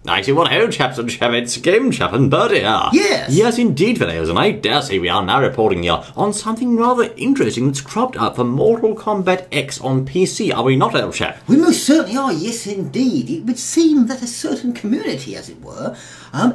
I see what ho, chaps and chavets, game chap and bird here. Yes. Yes, indeed, fellows, and I dare say we are now reporting here on something rather interesting that's cropped up for Mortal Kombat X on PC, are we not, old chap? We most certainly are, yes indeed. It would seem that a certain community, as it were,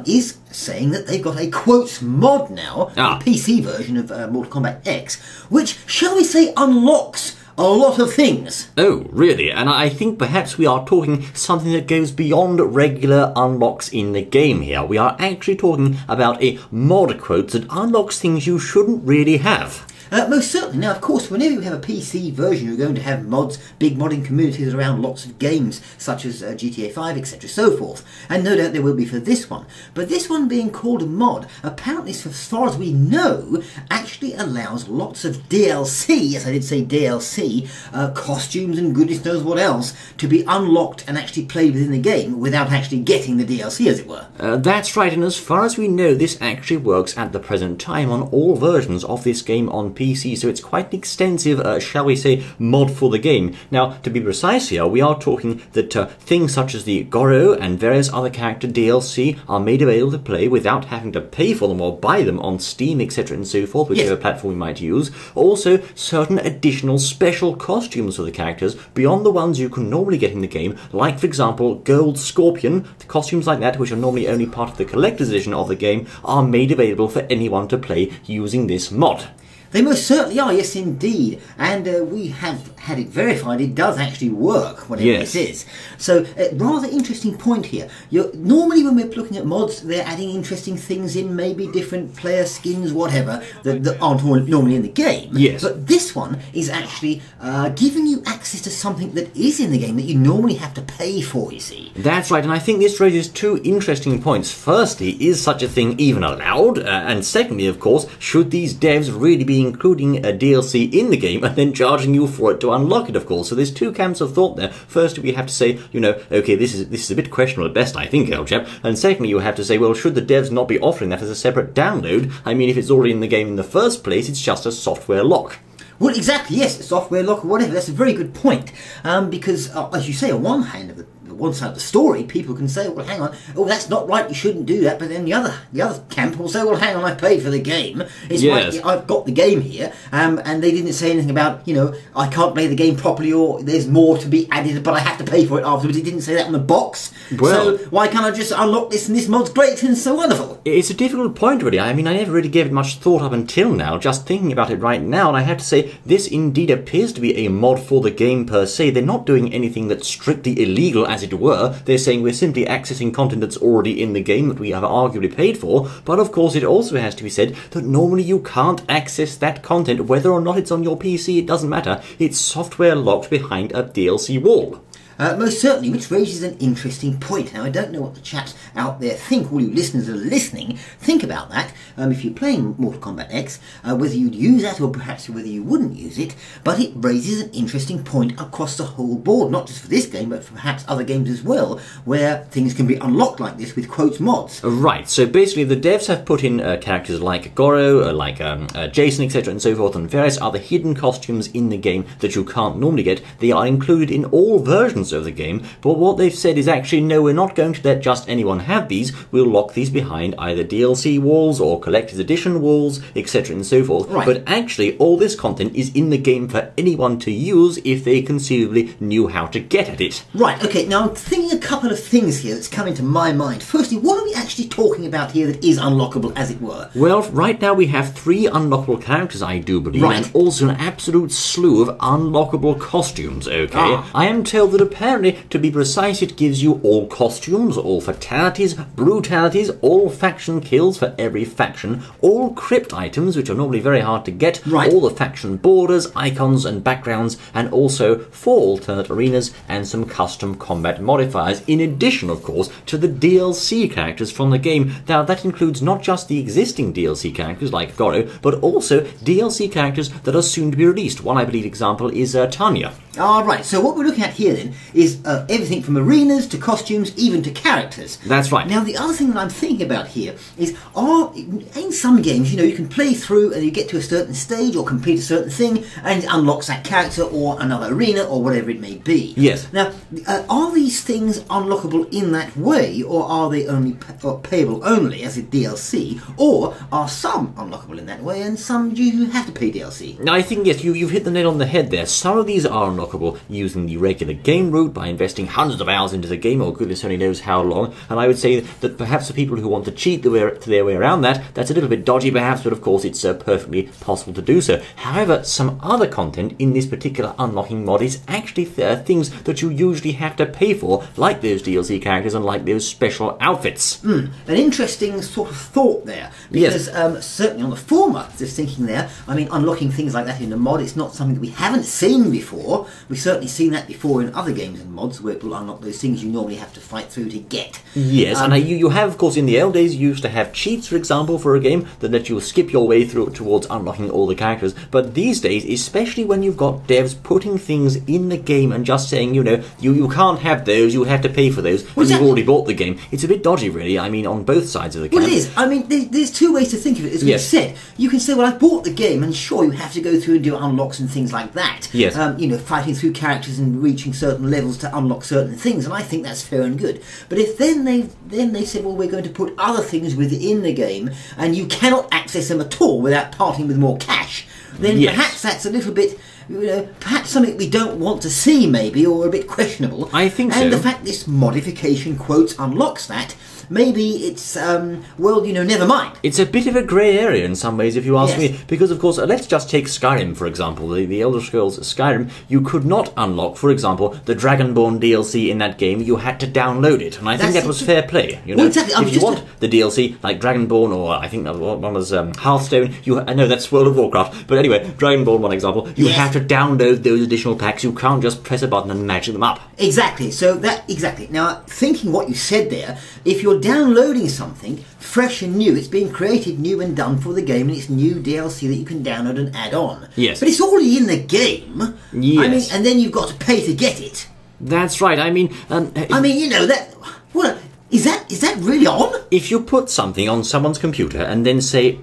is saying that they've got a quotes mod now, the PC version of Mortal Kombat X, which, shall we say, unlocks a lot of things. Oh, really? And I think perhaps we are talking something that goes beyond regular unlocks in the game here. We are actually talking about a mod quote that unlocks things you shouldn't really have. Most certainly. Now, of course, whenever you have a PC version, you're going to have mods, big modding communities around lots of games, such as GTA 5, etc., so forth. And no doubt there will be for this one. But this one being called a mod, apparently, as far as we know, actually allows lots of DLC, yes, I did say DLC, costumes and goodness knows what else, to be unlocked and actually played within the game without actually getting the DLC, as it were. That's right, and as far as we know, this actually works at the present time on all versions of this game on PC, so it's quite an extensive, shall we say, mod for the game. Now, to be precise here, we are talking that things such as the Goro and various other character DLC are made available to play without having to pay for them or buy them on Steam, etc. and so forth, whichever platform you might use. Also, certain additional special costumes for the characters beyond the ones you can normally get in the game, like, for example, Gold Scorpion. The costumes like that, which are normally only part of the collector's edition of the game, are made available for anyone to play using this mod. They most certainly are, yes indeed, and we have had it verified it does actually work, whatever this is. So, rather interesting point here. Normally when we're looking at mods, they're adding interesting things in, maybe different player skins, whatever, that aren't normally in the game. Yes. But this one is actually giving you access to something that is in the game that you normally have to pay for, you see. That's right, and I think this raises two interesting points. Firstly, is such a thing even allowed? And secondly, of course, should these devs really be including a DLC in the game and then charging you for it to unlock it, of course? So there's two camps of thought there. Firstly, we have to say, you know, okay, this is a bit questionable at best, I think, old chap. And secondly, you have to say, well, should the devs not be offering that as a separate download? I mean, if it's already in the game in the first place, it's just a software lock. Well, exactly, yes, software lock or whatever. That's a very good point. Because, as you say, on one hand of one side of the story, people can say, well, hang on, oh, that's not right, you shouldn't do that. But then the other camp will say, well, hang on, I paid for the game. It's right, I've got the game here. And they didn't say anything about, you know, I can't play the game properly or there's more to be added, but I have to pay for it afterwards. It didn't say that on the box. Well, so why can't I just unlock this and this mod's great and so wonderful? It's a difficult point, really. I mean, I never really gave it much thought up until now, just thinking about it right now, and I have to say, this indeed appears to be a mod for the game per se. They're not doing anything that's strictly illegal, as it were. They're saying we're simply accessing content that's already in the game that we have arguably paid for, but of course it also has to be said that normally you can't access that content, whether or not it's on your PC, it doesn't matter. It's software locked behind a DLC wall. Most certainly, which raises an interesting point. Now, I don't know what the chaps out there think, all you listeners are listening, think about that. If you're playing Mortal Kombat X, whether you'd use that or perhaps whether you wouldn't use it, but it raises an interesting point across the whole board, not just for this game, but for perhaps other games as well, where things can be unlocked like this with quotes mods. Right, so basically the devs have put in characters like Goro, like Jason, etc. and so forth, and various other hidden costumes in the game that you can't normally get. They are included in all versions of the game, but what they've said is actually, no, we're not going to let just anyone have these. We'll lock these behind either DLC walls or collector's edition walls, etc. and so forth. Right. But actually, all this content is in the game for anyone to use if they conceivably knew how to get at it. Right, okay, now I'm thinking a couple of things here that's come into my mind. Firstly, what are we actually talking about here that is unlockable, as it were? Well, right now we have 3 unlockable characters, I do believe, right, and also an absolute slew of unlockable costumes, okay? I am told that apparently, to be precise, it gives you all costumes, all fatalities, brutalities, all faction kills for every faction, all crypt items, which are normally very hard to get, all the faction borders, icons and backgrounds, and also 4 alternate arenas and some custom combat modifiers, in addition, of course, to the DLC characters from the game. Now, that includes not just the existing DLC characters like Goro, but also DLC characters that are soon to be released. One, I believe, example is Tanya. Right, so what we're looking at here then is everything from arenas to costumes, even to characters. That's right. Now, the other thing that I'm thinking about here is, in some games, you can play through and you get to a certain stage or complete a certain thing and it unlocks that character or another arena or whatever it may be. Yes. Now, are these things unlockable in that way, or are they only payable only as a DLC, or are some unlockable in that way and some you have to pay DLC? Now, I think, yes, you've hit the nail on the head there. Some of these are unlockable using the regular game route by investing hundreds of hours into the game, or goodness only knows how long, and I would say that perhaps the people who want to cheat their way around that's a little bit dodgy perhaps, but of course it's perfectly possible to do so. However, some other content in this particular unlocking mod is actually things that you usually have to pay for, like those DLC characters and like those special outfits. An interesting sort of thought there, because certainly on the former, just thinking there, I mean, unlocking things like that in the mod, it's not something that we haven't seen before. We've certainly seen that before in other games and mods, where people unlock those things you normally have to fight through to get. Yes, and you have, of course, in the old days, you used to have cheats, for example, for a game that let you skip your way through towards unlocking all the characters, but these days, especially when you've got devs putting things in the game and just saying, you can't have those, you have to pay for those, when you've already bought the game, it's a bit dodgy, really, I mean, on both sides of the camp. Well, it is. I mean, there's two ways to think of it, as we've said. You can say, well, I bought the game, and sure, you have to go through and do unlocks and things like that. Yes. Fighting through characters and reaching certain levels to unlock certain things, and I think that's fair and good. But if then they said, well, we're going to put other things within the game, and you cannot access them at all without parting with more cash, then perhaps that's a little bit, perhaps something we don't want to see, maybe, or a bit questionable. I think so. And the fact this modification, quotes, unlocks that, maybe it's, never mind. It's a bit of a grey area in some ways, if you ask me, because, of course, let's just take Skyrim, for example, the Elder Scrolls Skyrim. You could not unlock, for example, the Dragonborn DLC in that game. You had to download it, and I think that was fair play. Well, exactly. If you want the DLC, like Dragonborn, or I think one was Hearthstone, no, that's World of Warcraft, but anyway, Dragonborn, one example, you have to download those additional packs. You can't just press a button and magic them up. Exactly. Now, thinking what you said there, if you're downloading something fresh and new, it's being created new and done for the game, and it's new DLC that you can download and add on. Yes. But it's already in the game. Yes. I mean, and then you've got to pay to get it. That's right. I mean, that. Well, is that really on? If you put something on someone's computer and then say,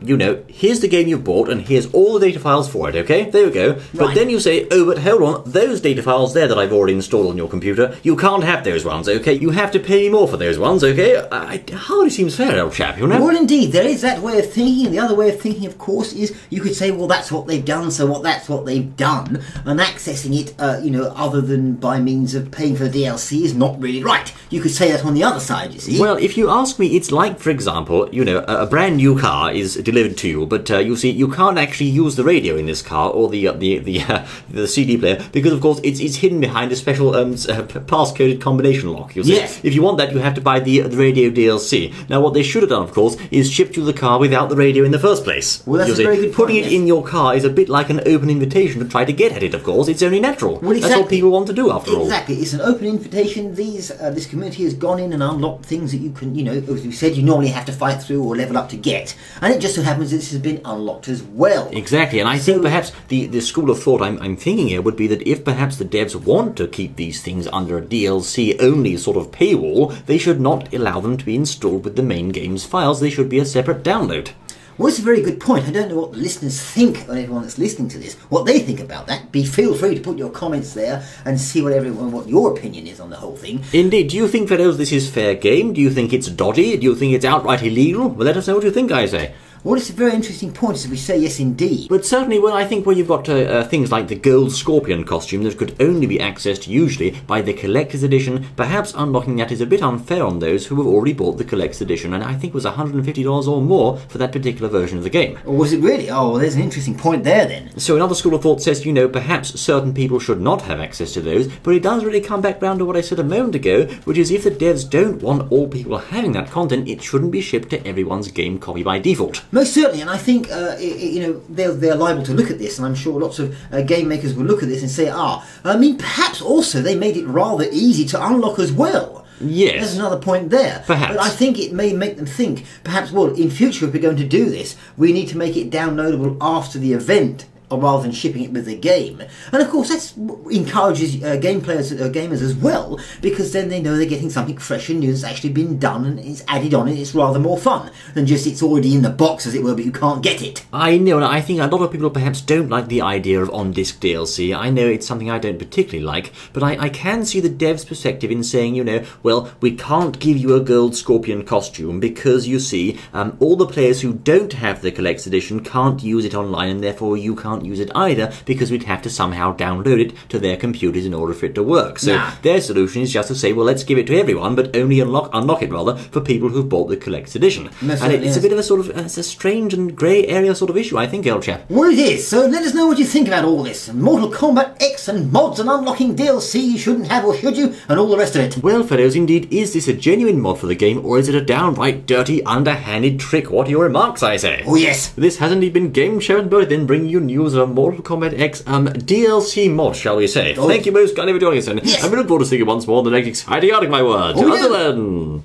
here's the game you've bought and here's all the data files for it, okay? There we go. But then you say, oh, but hold on, those data files there that I've already installed on your computer, you can't have those ones, okay? You have to pay me more for those ones, okay? It hardly seems fair, old chap, Well, indeed, there is that way of thinking, and the other way of thinking, of course, is you could say, well, that's what they've done, so that's what they've done, and accessing it, other than by means of paying for the DLC is not really right. You could say that on the other side, you see. Well, if you ask me, it's like, for example, a brand new car is delivered to you, but you see, you can't actually use the radio in this car or the CD player because, of course, it's hidden behind a special pass-coded combination lock. You see, if you want that, you have to buy the radio DLC. Now, what they should have done, of course, is shipped you the car without the radio in the first place. Well, that's a very good point. Putting it in your car is a bit like an open invitation to try to get at it. Of course, it's only natural. Well, that's what people want to do, after all. Exactly, it's an open invitation. This community has gone in and unlocked things that you can, as we said, you normally have to fight through or level up to get. And it just so happens that this has been unlocked as well. Exactly, and I think perhaps the school of thought I'm thinking here would be that if perhaps the devs want to keep these things under a DLC-only sort of paywall, they should not allow them to be installed with the main game's files. They should be a separate download. Well, it's a very good point. I don't know what the listeners think, or everyone that's listening to this, what they think about that. Feel free to put your comments there and see what your opinion is on the whole thing. Indeed. Do you think, fellows, this is fair game? Do you think it's dodgy? Do you think it's outright illegal? Well, let us know what you think, I say. Well, it's a very interesting point, as we say, yes, indeed. But certainly, I think where you've got things like the gold scorpion costume that could only be accessed usually by the collector's edition, perhaps unlocking that is a bit unfair on those who have already bought the collector's edition, and I think it was $150 or more for that particular version of the game. Or was it really? Oh, well, there's an interesting point there, then. So another school of thought says, perhaps certain people should not have access to those, but it does really come back round to what I said a moment ago, which is if the devs don't want all people having that content, it shouldn't be shipped to everyone's game copy by default. Most certainly, and I think they're liable to look at this, and I'm sure lots of game makers will look at this and say, perhaps also they made it rather easy to unlock as well. Yes. There's another point there. Perhaps. But I think it may make them think, perhaps, well, in future if we're going to do this, we need to make it downloadable after the event rather than shipping it with the game. And of course that encourages gamers as well, because then they know they're getting something fresh and new that's actually been done and it's added on, and it's rather more fun than just it's already in the box, as it were, but you can't get it. I know, and I think a lot of people perhaps don't like the idea of on-disc DLC. I know it's something I don't particularly like, but I can see the dev's perspective in saying, you know, well, we can't give you a gold scorpion costume because, you see, all the players who don't have the collector's edition can't use it online, and therefore you can't use it either, because we'd have to somehow download it to their computers in order for it to work. So their solution is just to say, well, let's give it to everyone, but only unlock it rather for people who've bought the collector's edition. And it's a bit of a sort of it's a strange and grey area sort of issue, I think, old chap. Well, it is. So let us know what you think about all this. Mortal Kombat X and mods and unlocking DLC you shouldn't have, or should you, and all the rest of it. Well, fellows, indeed, is this a genuine mod for the game, or is it a downright dirty, underhanded trick? What are your remarks, I say? Oh, yes. This has indeed been Game Show and Bulletin, bringing you news of a Mortal Kombat X DLC mod, shall we say. Thank you most kindly for joining us, and we look forward to seeing you once more in the next exciting article, my words. Until then.